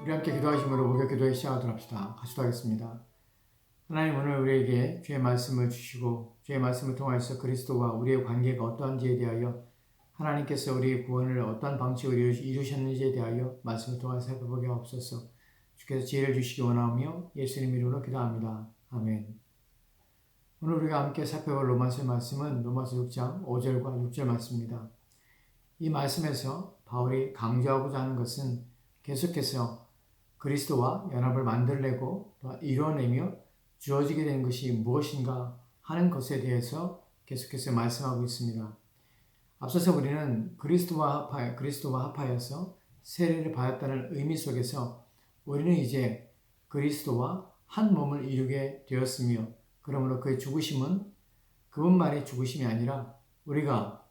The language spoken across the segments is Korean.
우리 함께 기도하심으로 목요 기도의 시작하도록 합시다. 같이 기도하겠습니다. 하나님, 오늘 우리에게 주의 말씀을 주시고 주의 말씀을 통해서 그리스도와 우리의 관계가 어떠한지에 대하여, 하나님께서 우리의 구원을 어떠한 방식으로 이루셨는지에 대하여 말씀을 통해 살펴보게 하옵소서. 주께서 지혜를 주시기 원하오며 예수님 이름으로 기도합니다. 아멘. 오늘 우리가 함께 살펴볼 로마서 말씀은 로마서 6장 5절과 6절 말씀입니다. 이 말씀에서 바울이 강조하고자 하는 것은 계속해서 그리스도와 연합을 만들려고 또 이뤄내며 주어지게 된 것이 무엇인가 하는 것에 대해서 계속해서 말씀하고 있습니다. 앞서서 우리는 그리스도와 합하여서 세례를 받았다는 의미 속에서 우리는 이제 그리스도와 한 몸을 이루게 되었으며, 그러므로 그의 죽으심은 그분만의 죽으심이 아니라 우리가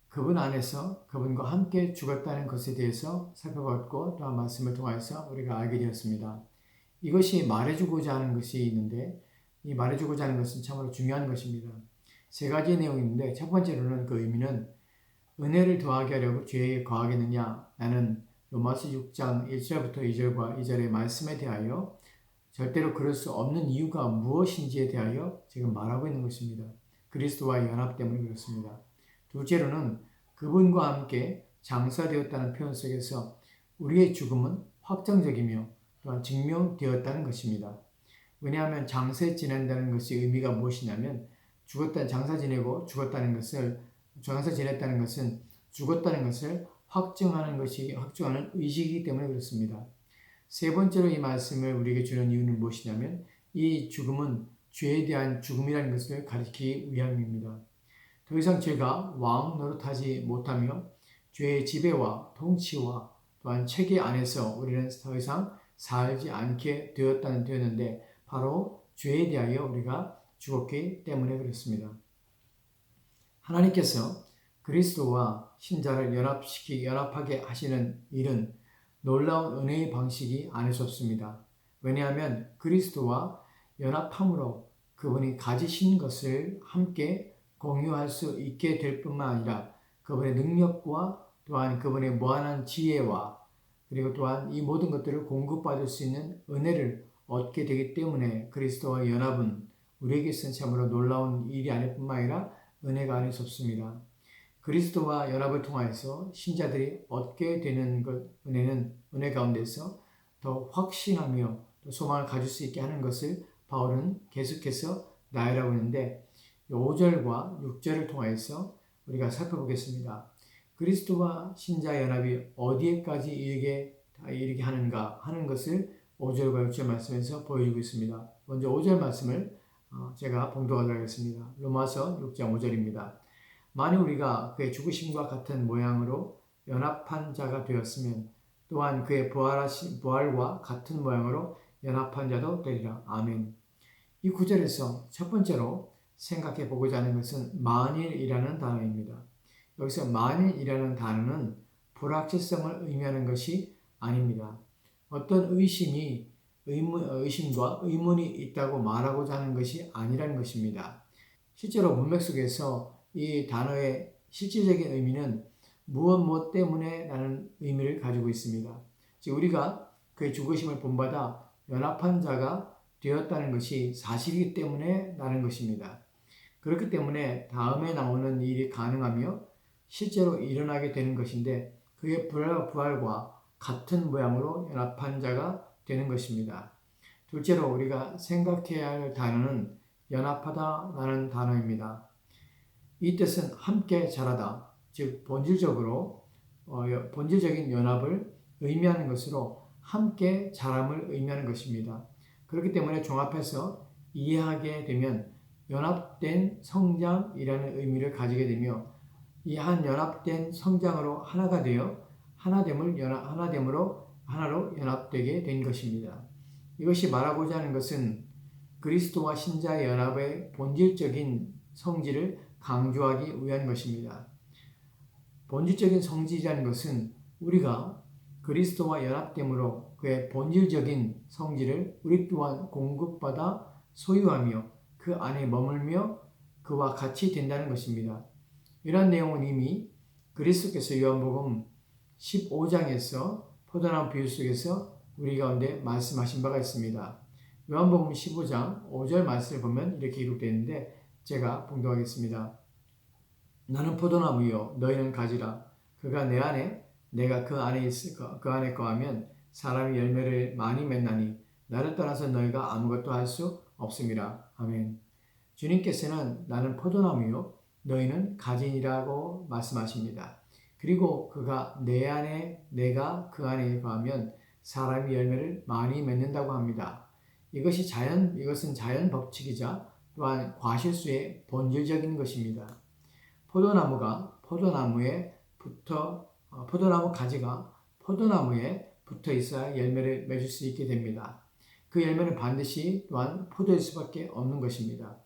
그분 안에서 그분과 함께 죽었다는 것에 대해서 살펴봤고, 또한 말씀을 통해서 우리가 알게 되었습니다. 이것이 말해주고자 하는 것이 있는데, 이 말해주고자 하는 것은 참으로 중요한 것입니다. 세 가지의 내용인데, 첫 번째로는 그 의미는 은혜를 더하게 하려고 죄에 거하겠느냐 라는 로마서 6장 1절부터 2절과 2절의 말씀에 대하여 절대로 그럴 수 없는 이유가 무엇인지에 대하여 지금 말하고 있는 것입니다. 그리스도와의 연합 때문에 그렇습니다. 둘째로는 그분과 함께 장사되었다는 표현 속에서 우리의 죽음은 확정적이며 또한 증명되었다는 것입니다. 왜냐하면 장사 지낸다는 것이 의미가 무엇이냐면, 장사 지내고 죽었다는 것을, 장사 지냈다는 것은 죽었다는 것을 확증하는 의식이기 때문에 그렇습니다. 세 번째로 이 말씀을 우리에게 주는 이유는 무엇이냐면, 이 죽음은 죄에 대한 죽음이라는 것을 가리키기 위함입니다. 더 이상 죄가 왕 노릇하지 못하며 죄의 지배와 통치와 또한 체계 안에서 우리는 더 이상 살지 않게 되었는데, 바로 죄에 대하여 우리가 죽었기 때문에 그렇습니다. 하나님께서 그리스도와 신자를 연합하게 하시는 일은 놀라운 은혜의 방식이 아닐 수 없습니다. 왜냐하면 그리스도와 연합함으로 그분이 가지신 것을 함께 공유할 수 있게 될 뿐만 아니라 그분의 능력과 또한 그분의 무한한 지혜와 그리고 또한 이 모든 것들을 공급받을 수 있는 은혜를 얻게 되기 때문에, 그리스도와 연합은 우리에게서는 참으로 놀라운 일이 아닐 뿐만 아니라 은혜가 아닐 수 없습니다. 그리스도와 연합을 통하여서 신자들이 얻게 되는 은혜 가운데서 더 확신하며 또 소망을 가질 수 있게 하는 것을 바울은 계속해서 나열하고 있는데, 5절과 6절을 통해서 우리가 살펴보겠습니다. 그리스도와 신자 연합이 어디에까지 이르게 하는가 하는 것을 5절과 6절 말씀에서 보여주고 있습니다. 먼저 5절 말씀을 제가 봉독하도록 하겠습니다. 로마서 6장 5절입니다. 만일 우리가 그의 죽으심과 같은 모양으로 연합한 자가 되었으면 또한 그의 부활과 같은 모양으로 연합한 자도 되리라. 아멘. 이 구절에서 첫 번째로 생각해 보고자 하는 것은 만일이라는 단어입니다. 여기서 만일이라는 단어는 불확실성을 의미하는 것이 아닙니다. 어떤 의심과 의문이 있다고 말하고자 하는 것이 아니라는 것입니다. 실제로 문맥 속에서 이 단어의 실질적인 의미는 무엇 때문에 라는 의미를 가지고 있습니다. 즉, 우리가 그의 죽으심을 본받아 연합한 자가 되었다는 것이 사실이기 때문에 라는 것입니다. 그렇기 때문에 다음에 나오는 일이 가능하며 실제로 일어나게 되는 것인데, 그의 부활과 같은 모양으로 연합한 자가 되는 것입니다. 둘째로 우리가 생각해야 할 단어는 연합하다라는 단어입니다. 이 뜻은 함께 자라다, 즉 본질적인 연합을 의미하는 것으로 함께 자람을 의미하는 것입니다. 그렇기 때문에 종합해서 이해하게 되면 연합된 성장이라는 의미를 가지게 되며, 이 한 연합된 성장으로 하나가 되어 하나로 연합되게 된 것입니다. 이것이 말하고자 하는 것은 그리스도와 신자의 연합의 본질적인 성질을 강조하기 위한 것입니다. 본질적인 성질이라는 것은 우리가 그리스도와 연합됨으로 그의 본질적인 성질을 우리 또한 공급받아 소유하며 그 안에 머물며 그와 같이 된다는 것입니다. 이러한 내용은 이미 그리스도께서 요한복음 15장에서 포도나무 비유 속에서 우리 가운데 말씀하신 바가 있습니다. 요한복음 15장 5절 말씀을 보면 이렇게 기록되어 있는데 제가 봉독하겠습니다. 나는 포도나무요 너희는 가지라. 그가 내 안에 내가 그 안에 그 안에 거하면 사람이 열매를 많이 맺나니 나를 떠나서 너희가 아무것도 할 수 없음이라. 아멘. 주님께서는 나는 포도나무요 너희는 가지니라고 말씀하십니다. 그리고 그가 내 안에 내가 그 안에 거하면 사람이 열매를 많이 맺는다고 합니다. 이것은 자연 법칙이자 또한 과실수의 본질적인 것입니다. 포도나무 가지가 포도나무에 붙어 있어야 열매를 맺을 수 있게 됩니다. 그 열매는 반드시 또한 포도일 수밖에 없는 것입니다.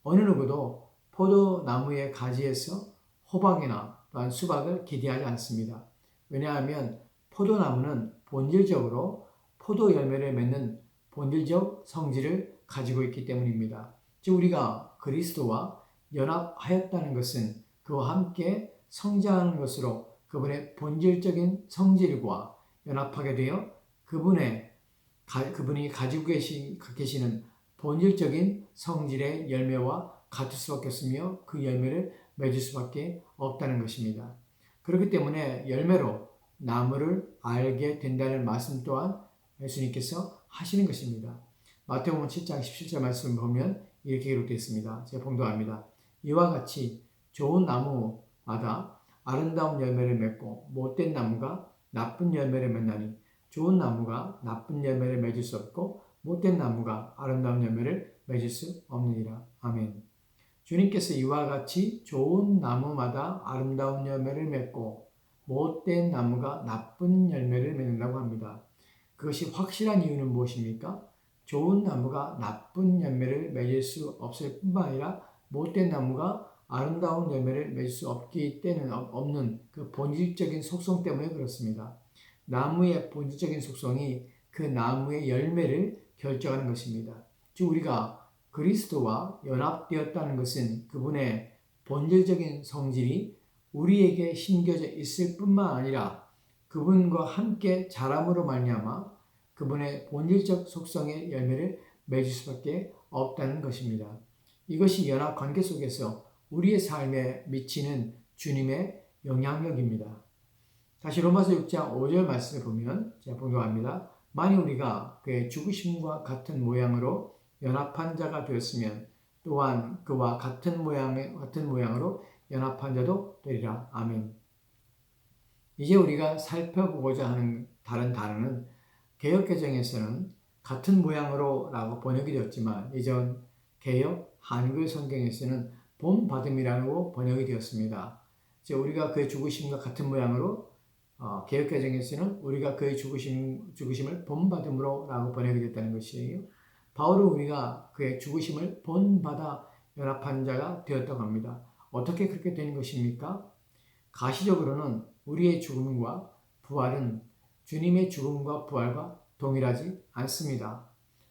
어느 누구도 포도나무의 가지에서 호박이나 또한 수박을 기대하지 않습니다. 왜냐하면 포도나무는 본질적으로 포도 열매를 맺는 본질적 성질을 가지고 있기 때문입니다. 즉 우리가 그리스도와 연합하였다는 것은 그와 함께 성장하는 것으로 그분의 본질적인 성질과 연합하게 되어 그분이 가지고 계시는 본질적인 성질의 열매와 같을 수밖에 없으며 그 열매를 맺을 수밖에 없다는 것입니다. 그렇기 때문에 열매로 나무를 알게 된다는 말씀 또한 예수님께서 하시는 것입니다. 마태복음 7장 17절 말씀을 보면 이렇게 기록되어 있습니다. 제가 봉독합니다. 이와 같이 좋은 나무마다 아름다운 열매를 맺고 못된 나무가 나쁜 열매를 맺나니 좋은 나무가 나쁜 열매를 맺을 수 없고 못된 나무가 아름다운 열매를 맺을 수 없느니라. 아멘. 주님께서 이와 같이 좋은 나무마다 아름다운 열매를 맺고 못된 나무가 나쁜 열매를 맺는다고 합니다. 그것이 확실한 이유는 무엇입니까? 좋은 나무가 나쁜 열매를 맺을 수 없을 뿐만 아니라 못된 나무가 아름다운 열매를 맺을 수 없는 그 본질적인 속성 때문에 그렇습니다. 나무의 본질적인 속성이 그 나무의 열매를 결정하는 것입니다. 즉 우리가 그리스도와 연합되었다는 것은 그분의 본질적인 성질이 우리에게 심겨져 있을 뿐만 아니라 그분과 함께 자람으로 말미암아 그분의 본질적 속성의 열매를 맺을 수밖에 없다는 것입니다. 이것이 연합 관계 속에서 우리의 삶에 미치는 주님의 영향력입니다. 다시 로마서 6장 5절 말씀을 보면 제가 봉독합니다. 만일 우리가 그의 죽으심과 같은 모양으로 연합한 자가 되었으면 또한 그와 같은 모양으로 연합한 자도 되리라. 아멘. 이제 우리가 살펴보고자 하는 다른 단어는 개역개정에서는 같은 모양으로라고 번역이 되었지만 이전 개역 한글 성경에서는 본받음이라고 번역이 되었습니다. 이제 우리가 그의 죽으심과 같은 모양으로 개역개정에서는 우리가 그의 죽으심을 본받음으로라고 번역이 됐다는 것이에요. 바울은 우리가 그의 죽으심을 본받아 연합한 자가 되었다고 합니다. 어떻게 그렇게 되는 것입니까? 가시적으로는 우리의 죽음과 부활은 주님의 죽음과 부활과 동일하지 않습니다.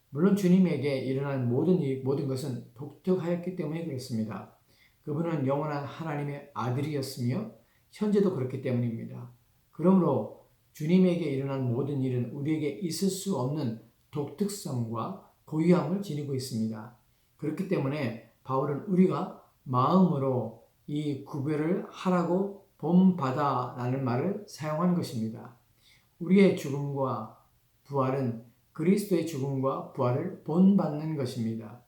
물론 주님에게 일어난 모든 것은 독특하였기 때문에 그렇습니다. 그분은 영원한 하나님의 아들이었으며 현재도 그렇기 때문입니다. 그러므로 주님에게 일어난 모든 일은 우리에게 있을 수 없는 독특성과 고유함을 지니고 있습니다. 그렇기 때문에 바울은 우리가 마음으로 이 구별을 하라고 본받아라는 말을 사용한 것입니다. 우리의 죽음과 부활은 그리스도의 죽음과 부활을 본받는 것입니다.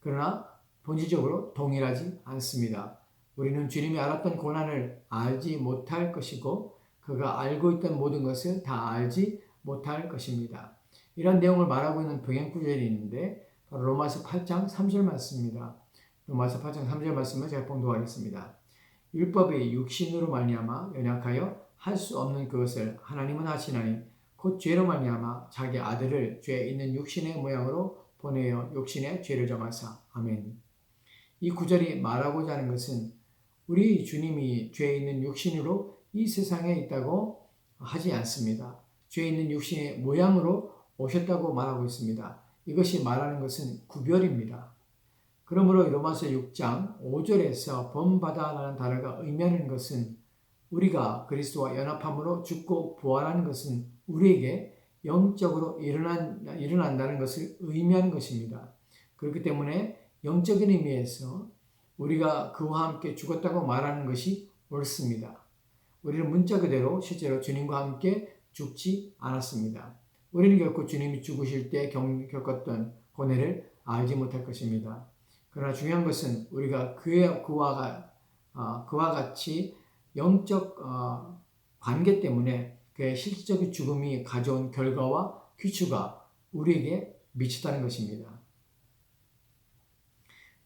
그러나 본질적으로 동일하지 않습니다. 우리는 주님이 알았던 고난을 알지 못할 것이고 그가 알고 있던 모든 것을 다 알지 못할 것입니다. 이런 내용을 말하고 있는 병행구절이 있는데 바로 로마서 8장 3절 말씀입니다. 로마서 8장 3절 말씀을 제가 봉독하겠습니다. 율법이 육신으로 말미암아 연약하여 할 수 없는 그것을 하나님은 하시나니 곧 죄로 말미암아 자기 아들을 죄 있는 육신의 모양으로 보내어 육신의 죄를 정하사. 아멘. 이 구절이 말하고자 하는 것은 우리 주님이 죄 있는 육신으로 이 세상에 있다고 하지 않습니다. 죄 있는 육신의 모양으로 오셨다고 말하고 있습니다. 이것이 말하는 것은 구별입니다. 그러므로 로마서 6장 5절에서 본받아라는 단어가 의미하는 것은 우리가 그리스도와 연합함으로 죽고 부활하는 것은 우리에게 영적으로 일어난다는 것을 의미하는 것입니다. 그렇기 때문에 영적인 의미에서 우리가 그와 함께 죽었다고 말하는 것이 옳습니다. 우리는 문자 그대로 실제로 주님과 함께 죽지 않았습니다. 우리는 결코 주님이 죽으실 때 겪었던 고뇌를 알지 못할 것입니다. 그러나 중요한 것은 우리가 그와 같이 영적 관계 때문에 그의 실질적인 죽음이 가져온 결과와 귀추가 우리에게 미치다는 것입니다.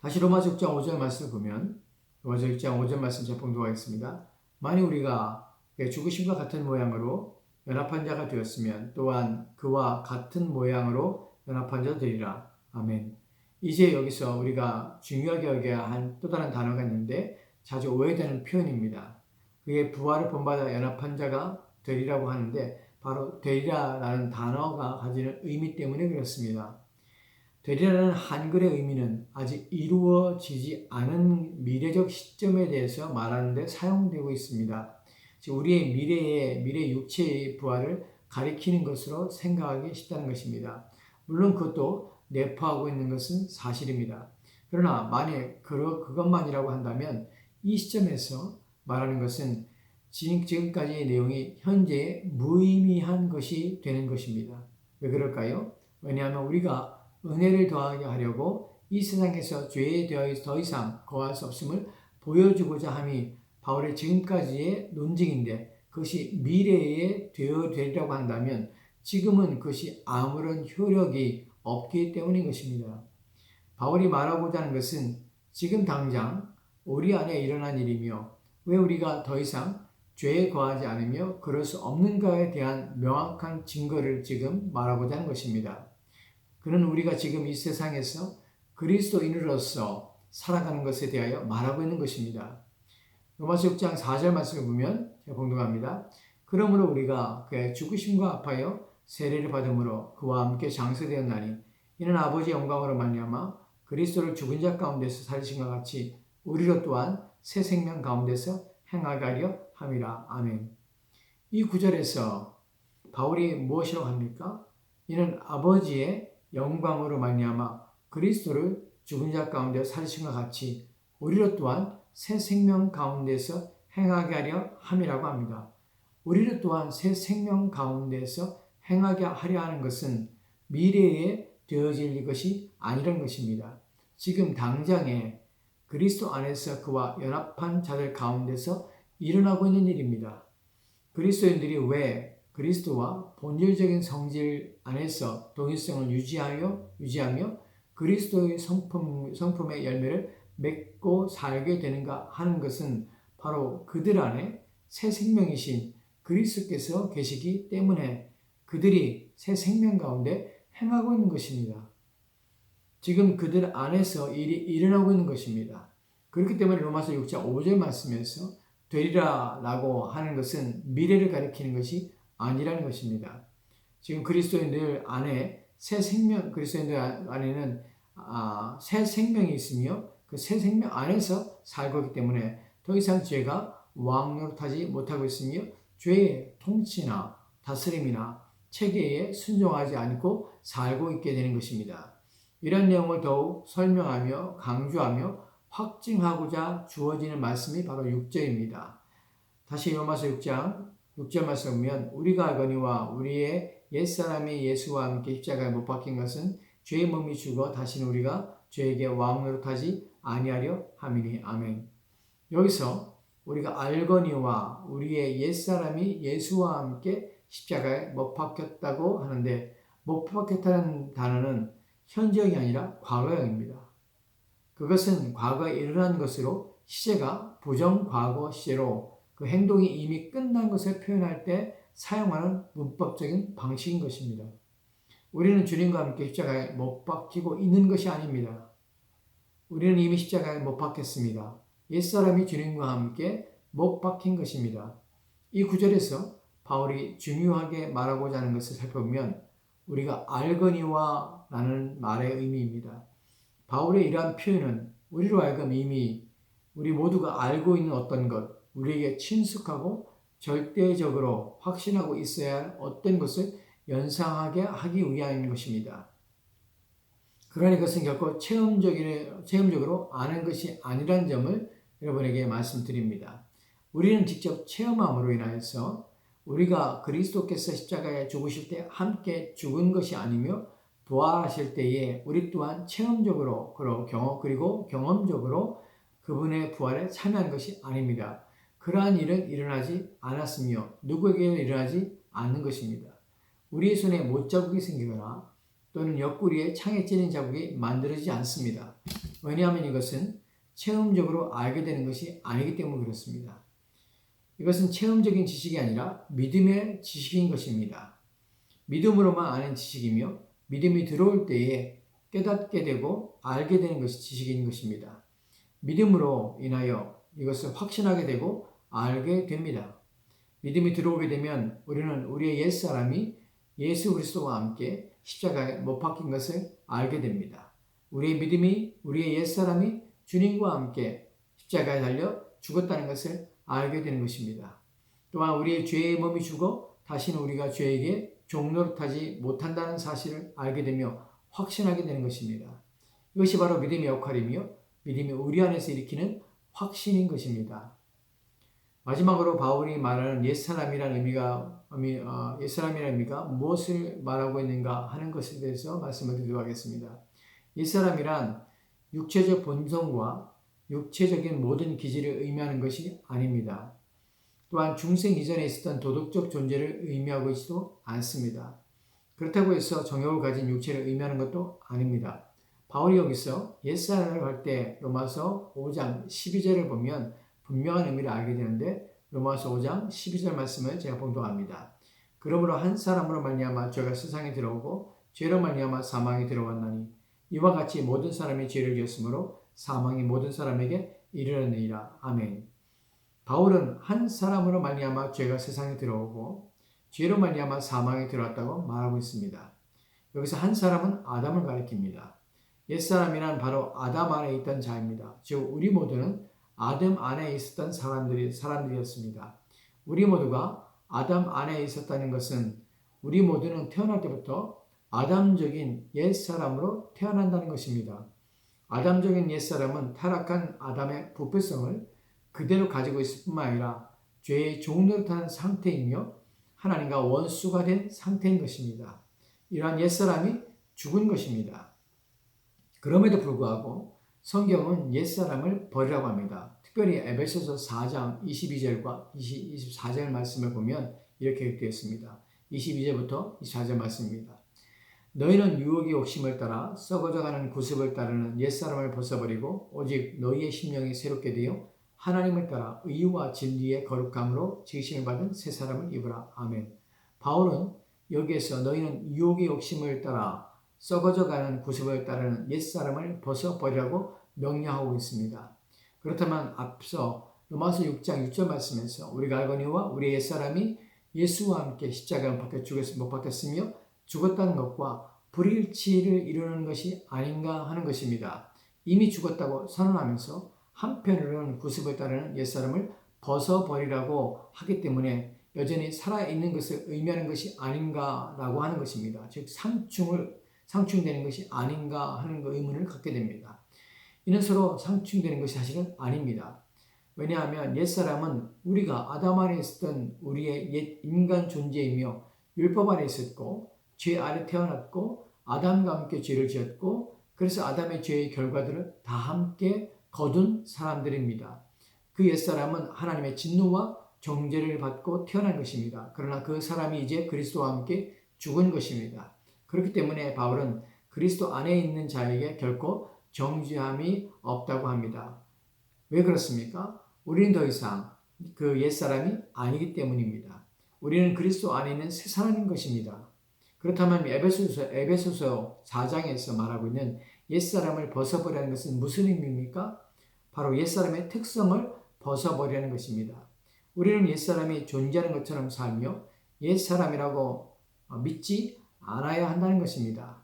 다시 로마서 6장 5절 말씀을 보면 로마서 6장 5절 말씀 제가 봉독하겠습니다. 만일 우리가 죽으심과 같은 모양으로 연합한 자가 되었으면 또한 그와 같은 모양으로 연합한 자 되리라. 아멘. 이제 여기서 우리가 중요하게 여겨야 한 또 다른 단어가 있는데 자주 오해되는 표현입니다. 그의 부활을 본받아 연합한 자가 되리라고 하는데 바로 되리라라는 단어가 가지는 의미 때문에 그렇습니다. 되리라는 한글의 의미는 아직 이루어지지 않은 미래적 시점에 대해서 말하는 데 사용되고 있습니다. 즉 우리의 미래 육체의 부활을 가리키는 것으로 생각하기 쉽다는 것입니다. 물론 그것도 내포하고 있는 것은 사실입니다. 그러나 만약 그것만이라고 한다면 이 시점에서 말하는 것은 지금까지의 내용이 현재 무의미한 것이 되는 것입니다. 왜 그럴까요? 왜냐하면 우리가 은혜를 더하게 하려고 이 세상에서 죄에 더 이상 거할 수 없음을 보여주고자 함이 바울의 지금까지의 논증인데 그것이 미래에 되리라고 한다면 지금은 그것이 아무런 효력이 없기 때문인 것입니다. 바울이 말하고자 하는 것은 지금 당장 우리 안에 일어난 일이며 왜 우리가 더 이상 죄에 거하지 않으며 그럴 수 없는가에 대한 명확한 증거를 지금 말하고자 하는 것입니다. 그는 우리가 지금 이 세상에서 그리스도인으로서 살아가는 것에 대하여 말하고 있는 것입니다. 로마서 6장 4절 말씀을 보면 제가 봉독합니다. 그러므로 우리가 그의 죽으심과 합하여 세례를 받음으로 그와 함께 장사되었나니 이는 아버지의 영광으로 말미암아 그리스도를 죽은 자 가운데서 살리신 것 같이 우리로 또한 새 생명 가운데서 행하게 하려 함이라. 아멘. 이 구절에서 바울이 무엇이라고 합니까? 이는 아버지의 영광으로 말미암아 그리스도를 죽은 자 가운데 살리신 것 같이 우리로 또한 새 생명 가운데서 행하게 하려 함이라고 합니다. 우리로 또한 새 생명 가운데서 행하게 하려 하는 것은 미래에 되어질 것이 아니라는 것입니다. 지금 당장에 그리스도 안에서 그와 연합한 자들 가운데서 일어나고 있는 일입니다. 그리스도인들이 왜 그리스도와 본질적인 성질 안에서 동일성을 유지하며 그리스도의 성품의 열매를 맺고 살게 되는가 하는 것은 바로 그들 안에 새 생명이신 그리스도께서 계시기 때문에 그들이 새 생명 가운데 행하고 있는 것입니다. 지금 그들 안에서 일이 일어나고 있는 것입니다. 그렇기 때문에 로마서 6장 5절 말씀에서 되리라라고 하는 것은 미래를 가리키는 것이 아니라는 것입니다. 지금 그리스도인들 안에 그리스도인들 안에는 새 생명이 있으며 그 새 생명 안에서 살고 있기 때문에 더 이상 죄가 왕노릇하지 못하고 있으며 죄의 통치나 다스림이나 체계에 순종하지 않고 살고 있게 되는 것입니다. 이런 내용을 더욱 설명하며 강조하며 확증하고자 주어지는 말씀이 바로 6절입니다. 다시 로마서 6장 6절 말씀을 보면 우리가 알거니와 우리의 옛사람이 예수와 함께 십자가에 못 박힌 것은 죄의 몸이 죽어 다시는 우리가 죄에게 왕노릇하지 아니하려 함이니. 아멘. 여기서 우리가 알거니와 우리의 옛사람이 예수와 함께 십자가에 못 박혔다고 하는데 못 박혔다는 단어는 현재형이 아니라 과거형입니다. 그것은 과거에 일어난 것으로 시제가 부정과거 시제로 그 행동이 이미 끝난 것을 표현할 때 사용하는 문법적인 방식인 것입니다. 우리는 주님과 함께 십자가에 못 박히고 있는 것이 아닙니다. 우리는 이미 십자가에 못 박혔습니다. 옛사람이 주님과 함께 못 박힌 것입니다. 이 구절에서 바울이 중요하게 말하고자 하는 것을 살펴보면 우리가 알거니와 라는 말의 의미입니다. 바울의 이러한 표현은 우리로 하여금 이미 우리 모두가 알고 있는 어떤 것, 우리에게 친숙하고 절대적으로 확신하고 있어야 할 어떤 것을 연상하게 하기 위함인 것입니다. 그러나 이것은 결코 체험적으로 아는 것이 아니라는 점을 여러분에게 말씀드립니다. 우리는 직접 체험함으로 인하여서 우리가 그리스도께서 십자가에 죽으실 때 함께 죽은 것이 아니며 부활하실 때에 우리 또한 체험적으로 그리고 경험적으로 그분의 부활에 참여한 것이 아닙니다. 그러한 일은 일어나지 않았으며 누구에게는 일어나지 않는 것입니다. 우리의 손에 못자국이 생기거나 또는 옆구리에 창에 찔린 자국이 만들어지지 않습니다. 왜냐하면 이것은 체험적으로 알게 되는 것이 아니기 때문에 그렇습니다. 이것은 체험적인 지식이 아니라 믿음의 지식인 것입니다. 믿음으로만 아는 지식이며 믿음이 들어올 때에 깨닫게 되고 알게 되는 것이 지식인 것입니다. 믿음으로 인하여 이것을 확신하게 되고 알게 됩니다. 믿음이 들어오게 되면 우리는 우리의 옛사람이 예수 그리스도와 함께 십자가에 못 박힌 것을 알게 됩니다. 우리의 믿음이 우리의 옛사람이 주님과 함께 십자가에 달려 죽었다는 것을 알게 되는 것입니다. 또한 우리의 죄의 몸이 죽어 다시는 우리가 죄에게 종노릇하지 못한다는 사실을 알게 되며 확신하게 되는 것입니다. 이것이 바로 믿음의 역할이며 믿음이 우리 안에서 일으키는 확신인 것입니다. 마지막으로 바울이 말하는 옛사람이라는 의미가 무엇을 말하고 있는가 하는 것에 대해서 말씀을 드리도록 하겠습니다. 옛사람이란 육체적 본성과 육체적인 모든 기질을 의미하는 것이 아닙니다. 또한 중생 이전에 있었던 도덕적 존재를 의미하고 있지도 않습니다. 그렇다고 해서 정욕을 가진 육체를 의미하는 것도 아닙니다. 바울이 여기서 옛사람을 할 때 로마서 5장 12절을 보면 분명한 의미를 알게 되는데 로마서 5장 12절 말씀을 제가 봉독합니다. 그러므로 한 사람으로 말미암아 죄가 세상에 들어오고 죄로 말미암아 사망이 들어왔나니 이와 같이 모든 사람이 죄를 지었으므로 사망이 모든 사람에게 이르렀느니라. 아멘. 바울은 한 사람으로 말미암아 죄가 세상에 들어오고 죄로 말미암아 사망이 들어왔다고 말하고 있습니다. 여기서 한 사람은 아담을 가리킵니다. 옛사람이란 바로 아담 안에 있던 자입니다. 즉 우리 모두는 아담 안에 있었던 사람들이었습니다. 우리 모두가 아담 안에 있었다는 것은 우리 모두는 태어날 때부터 아담적인 옛사람으로 태어난다는 것입니다. 아담적인 옛사람은 타락한 아담의 부패성을 그대로 가지고 있을 뿐만 아니라 죄의 종노릇하는 상태이며 하나님과 원수가 된 상태인 것입니다. 이러한 옛사람이 죽은 것입니다. 그럼에도 불구하고 성경은 옛사람을 버리라고 합니다. 특별히 에베소서 4장 22절과 24절 말씀을 보면 이렇게 되어 있습니다. 22절부터 24절 말씀입니다. 너희는 유혹의 욕심을 따라 썩어져가는 구습을 따르는 옛사람을 벗어버리고 오직 너희의 심령이 새롭게 되어 하나님을 따라 의와 진리의 거룩함으로 지으심을 받은 새 사람을 입으라. 아멘. 바울은 여기에서 너희는 유혹의 욕심을 따라 썩어져가는 구습을 따르는 옛사람을 벗어버리라고 명령하고 있습니다. 그렇다면 앞서 로마서 6장 6절 말씀에서 우리가 알거니와 우리의 옛사람이 예수와 함께 십자가에 못 박혔으며 죽었다는 것과 불일치를 이루는 것이 아닌가 하는 것입니다. 이미 죽었다고 선언하면서 한편으로는 구습을 따르는 옛사람을 벗어버리라고 하기 때문에 여전히 살아있는 것을 의미하는 것이 아닌가라고 하는 것입니다. 즉 상충되는 것이 아닌가 하는 의문을 갖게 됩니다. 이는 서로 상충되는 것이 사실은 아닙니다. 왜냐하면 옛사람은 우리가 아담 안에 있었던 우리의 옛 인간 존재이며 율법 안에 있었고 죄 아래 태어났고 아담과 함께 죄를 지었고 그래서 아담의 죄의 결과들을 다 함께 거둔 사람들입니다. 그 옛사람은 하나님의 진노와 정죄를 받고 태어난 것입니다. 그러나 그 사람이 이제 그리스도와 함께 죽은 것입니다. 그렇기 때문에 바울은 그리스도 안에 있는 자에게 결코 정죄함이 없다고 합니다. 왜 그렇습니까? 우리는 더 이상 그 옛사람이 아니기 때문입니다. 우리는 그리스도 안에 있는 새 사람인 것입니다. 그렇다면 에베소서 4장에서 말하고 있는 옛사람을 벗어버리는 것은 무슨 의미입니까? 바로 옛사람의 특성을 벗어버리는 것입니다. 우리는 옛사람이 존재하는 것처럼 살며 옛사람이라고 믿지 않아야 한다는 것입니다.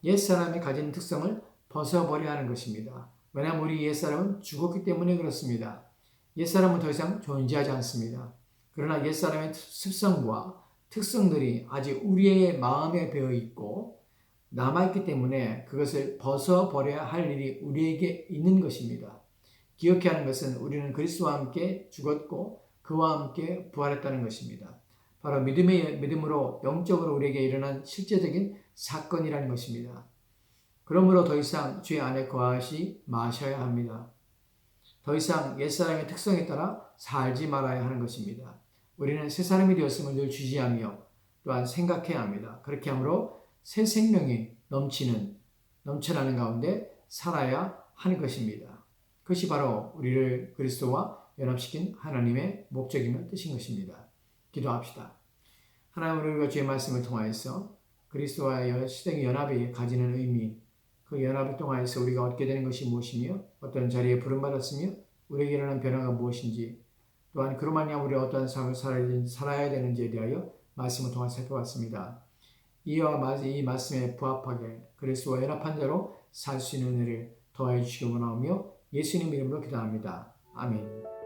옛사람이 가진 특성을 벗어버려야 하는 것입니다. 왜냐하면 우리 옛사람은 죽었기 때문에 그렇습니다. 옛사람은 더 이상 존재하지 않습니다. 그러나 옛사람의 습성과 특성들이 아직 우리의 마음에 배어 있고 남아있기 때문에 그것을 벗어버려야 할 일이 우리에게 있는 것입니다. 기억해야 하는 것은 우리는 그리스도와 함께 죽었고 그와 함께 부활했다는 것입니다. 바로 믿음으로 영적으로 우리에게 일어난 실제적인 사건이라는 것입니다. 그러므로 더 이상 죄 안에 거하지 마셔야 합니다. 더 이상 옛사람의 특성에 따라 살지 말아야 하는 것입니다. 우리는 새 사람이 되었음을 늘 주지하며 또한 생각해야 합니다. 그렇게 함으로 새 생명이 넘쳐나는 가운데 살아야 하는 것입니다. 그것이 바로 우리를 그리스도와 연합시킨 하나님의 목적이며 뜻인 것입니다. 기도합시다. 하나님, 우리가 주의 말씀을 통하여서 그리스도와 시대의 연합이 가지는 의미, 그 연합을 통하여서 우리가 얻게 되는 것이 무엇이며 어떤 자리에 부름받았으며 우리에게 일어난 변화가 무엇인지, 또한 그로 말미암아 우리가 어떠한 삶을 살아야 되는지에 대하여 말씀을 통해 살펴봤습니다. 이 말씀에 부합하게 그리스도와 연합한 자로 살 수 있는 은혜를 더하여 주시기 원하오며 예수님 이름으로 기도합니다. 아멘.